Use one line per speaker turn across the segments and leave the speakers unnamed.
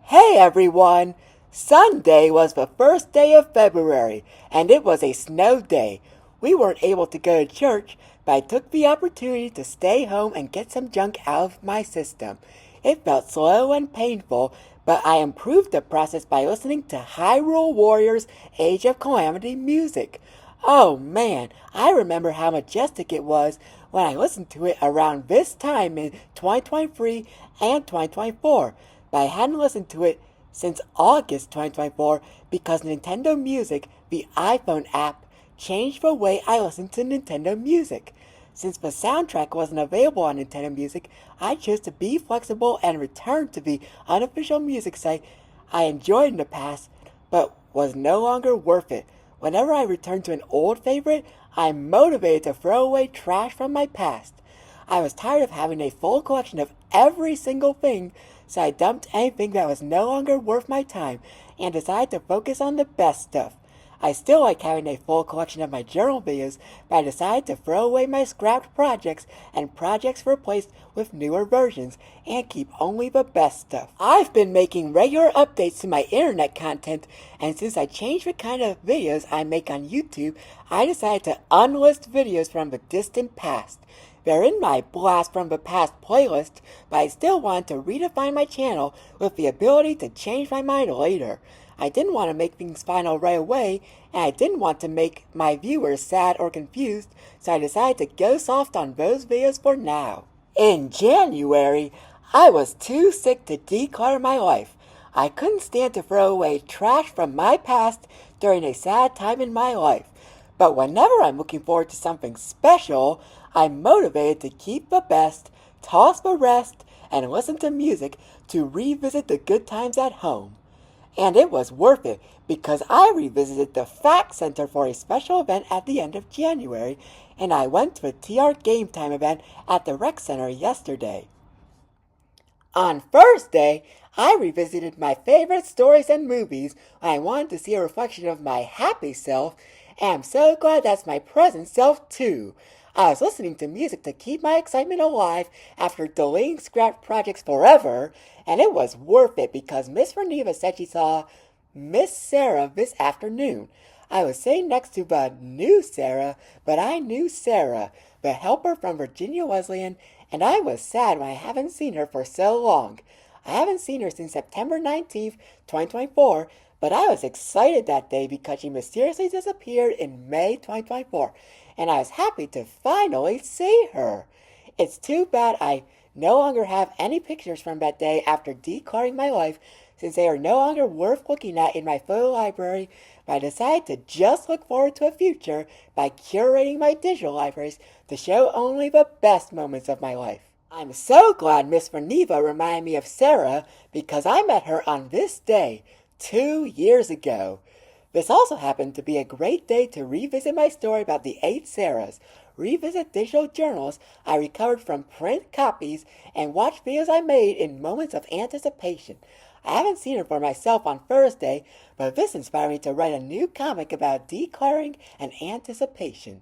Hey everyone! Sunday was the first day of February, and it was a snow day. We weren't able to go to church, but I took the opportunity to stay home and get some junk out of my system. It felt slow and painful, but I improved the process by listening to Hyrule Warriors Age of Calamity music. Oh man, I remember how majestic it was when I listened to it around this time in 2023 and 2024. But I hadn't listened to it since August 2024 because Nintendo Music, the iPhone app, changed the way I listen to Nintendo Music. Since the soundtrack wasn't available on Nintendo Music, I chose to be flexible and return to the unofficial music site I enjoyed in the past, but was no longer worth it. Whenever I return to an old favorite, I'm motivated to throw away trash from my past. I was tired of having a full collection of every single thing, so I dumped anything that was no longer worth my time and decided to focus on the best stuff. I still like having a full collection of my journal videos, but I decided to throw away my scrapped projects and projects replaced with newer versions and keep only the best stuff. I've been making regular updates to my internet content, and since I changed the kind of videos I make on YouTube, I decided to unlist videos from the distant past. They're in my Blast from the Past playlist, but I still wanted to redefine my channel with the ability to change my mind later. I didn't want to make things final right away, and I didn't want to make my viewers sad or confused, so I decided to go soft on those videos for now. In January, I was too sick to declutter my life. I couldn't stand to throw away trash from my past during a sad time in my life. But whenever I'm looking forward to something special, I'm motivated to keep the best, toss the rest, and listen to music to revisit the good times at home. And it was worth it because I revisited the Fact Center for a special event at the end of January, and I went to a TR Game Time event at the Rec Center yesterday. On Thursday, I revisited my favorite stories and movies when I wanted to see a reflection of my happy self, and I'm so glad that's my present self too. I was listening to music to keep my excitement alive after deleting scrapped projects forever, and it was worth it because Miss Reneva said she saw Miss Sarah this afternoon. I was sitting next to the new Sarah, but I knew Sarah, the helper from Virginia Wesleyan, and I was sad when I haven't seen her for so long. I haven't seen her since September 19th, 2024, but I was excited that day because she mysteriously disappeared in May 2024, and I was happy to finally see her. It's too bad I no longer have any pictures from that day after decluttering my life, since they are no longer worth looking at in my photo library, but I decided to just look forward to a future by curating my digital libraries to show only the best moments of my life. I'm so glad Miss Reneva reminded me of Sarah because I met her on this day 2 years ago. This also happened to be a great day to revisit my story about the 8 Sarahs, revisit digital journals I recovered from print copies, and watch videos I made in moments of anticipation. I haven't seen her for myself on Thursday, but this inspired me to write a new comic about decluttering and anticipation.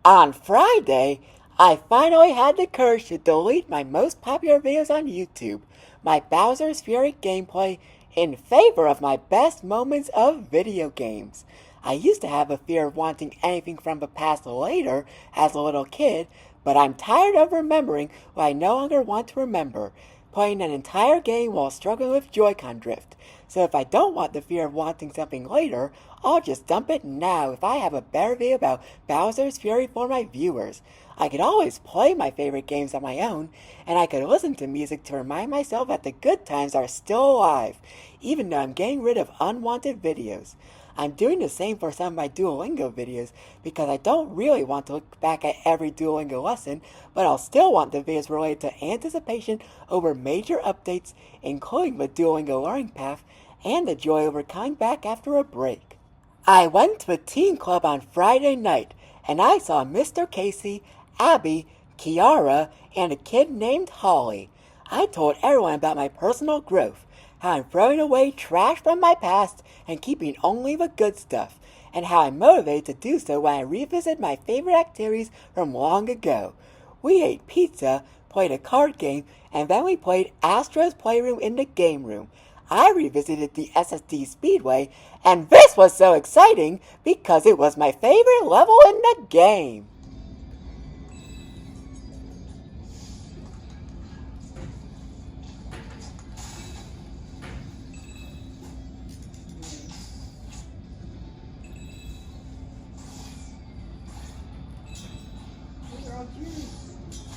On Friday, I finally had the courage to delete my most popular videos on YouTube, my Bowser's Fury gameplay, in favor of my best moments of video games. I used to have a fear of wanting anything from the past later as a little kid, but I'm tired of remembering what I no longer want to remember, playing an entire game while struggling with Joy-Con drift. So if I don't want the fear of wanting something later, I'll just dump it now if I have a better video about Bowser's Fury for my viewers. I could always play my favorite games on my own, and I could listen to music to remind myself that the good times are still alive, even though I'm getting rid of unwanted videos. I'm doing the same for some of my Duolingo videos because I don't really want to look back at every Duolingo lesson, but I'll still want the videos related to anticipation over major updates, including the Duolingo learning path and the joy over coming back after a break. I went to the teen club on Friday night, and I saw Mr. Casey, Abby, Kiara, and a kid named Holly. I told everyone about my personal growth, how I'm throwing away trash from my past and keeping only the good stuff, and how I'm motivated to do so when I revisit my favorite activities from long ago. We ate pizza, played a card game, and then we played Astro's Playroom in the game room. I revisited the SSD Speedway, and this was so exciting because it was my favorite level in the game.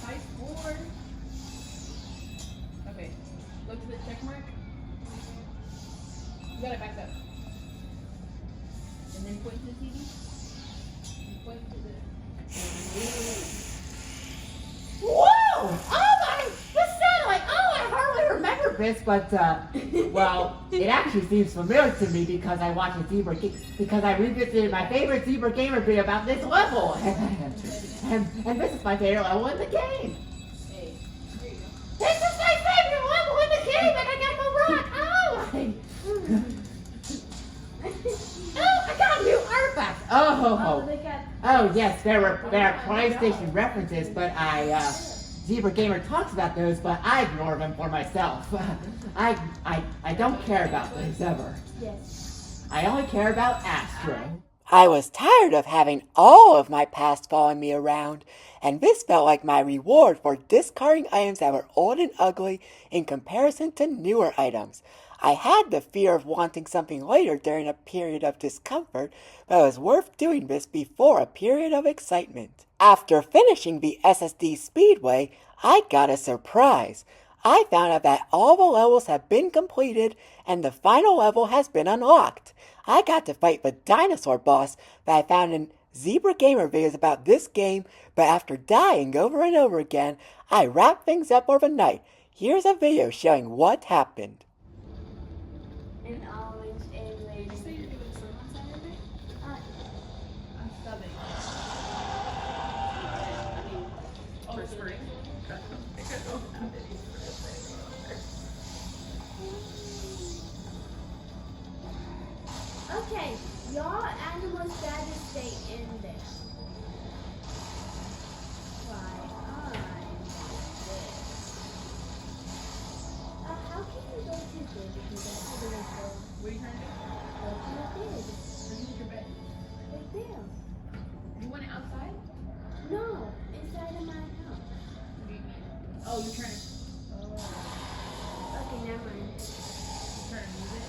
High score. Okay, look to the check mark. You gotta back up. And then point to the TV. And point to the...
Whoa! Oh my! This satellite! Oh, I hardly remember this, but well, it actually seems familiar to me because I watched a because I revisited my favorite Zebra Gamer video about this level, and this is my favorite level in the game.
Hey, here you go.
This is my favorite level in the game, and I got the rock! Oh, I got a new artifact! Oh yes, there are PlayStation references, but Zebra Gamer talks about those, but I ignore them for myself. I don't care about those ever.
Yes.
I only care about Astro.
I was tired of having all of my past following me around, and this felt like my reward for discarding items that were old and ugly in comparison to newer items. I had the fear of wanting something later during a period of discomfort, but it was worth doing this before a period of excitement. After finishing the SSD Speedway, I got a surprise. I found out that all the levels have been completed and the final level has been unlocked. I got to fight the dinosaur boss that I found in Zebra Gamer videos about this game, but after dying over and over again, I wrapped things up overnight. Here's a video showing what happened.
And orange and red.
Did you say you're doing swim on Saturday? I'm subbing. I mean, for spring.
Okay, y'all animals gotta stay in there. Why? How can you go to bed because I have to go?
What are you trying to do?
Go to the bed.
Where's your bed?
Right there.
You want it outside?
No, inside of my house.
What do you mean? Oh, you're trying to... Oh.
Okay, never mind.
You're trying to move it?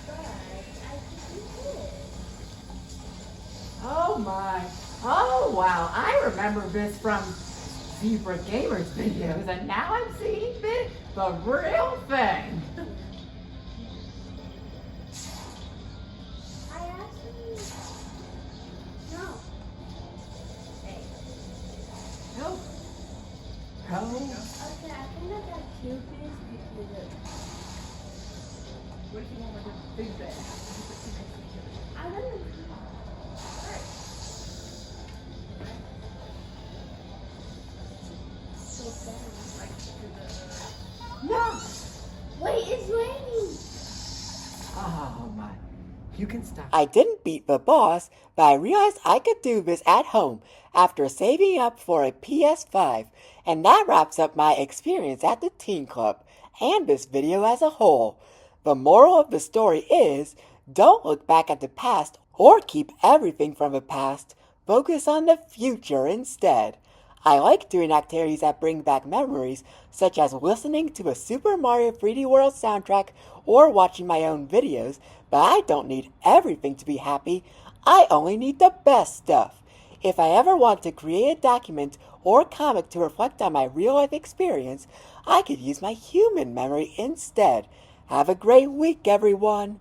But I can do it.
Oh my! Oh wow! I remember this from Zebra Gamer's videos, and now I'm seeing the real thing.
I actually... No. Hey.
No. Oh.
Okay, I think I got two bits because of...
What if you want like a big bed? You put two next to each other.
I don't know. So bad.
Like to the...
No.
Wait, it's raining.
Oh my! You can stop.
I didn't beat the boss, but I realized I could do this at home after saving up for a PS5, and that wraps up my experience at the Teen Club and this video as a whole. The moral of the story is, don't look back at the past or keep everything from the past. Focus on the future instead. I like doing activities that bring back memories, such as listening to a Super Mario 3D World soundtrack or watching my own videos, but I don't need everything to be happy. I only need the best stuff. If I ever want to create a document or comic to reflect on my real-life experience, I could use my human memory instead. Have a great week, everyone.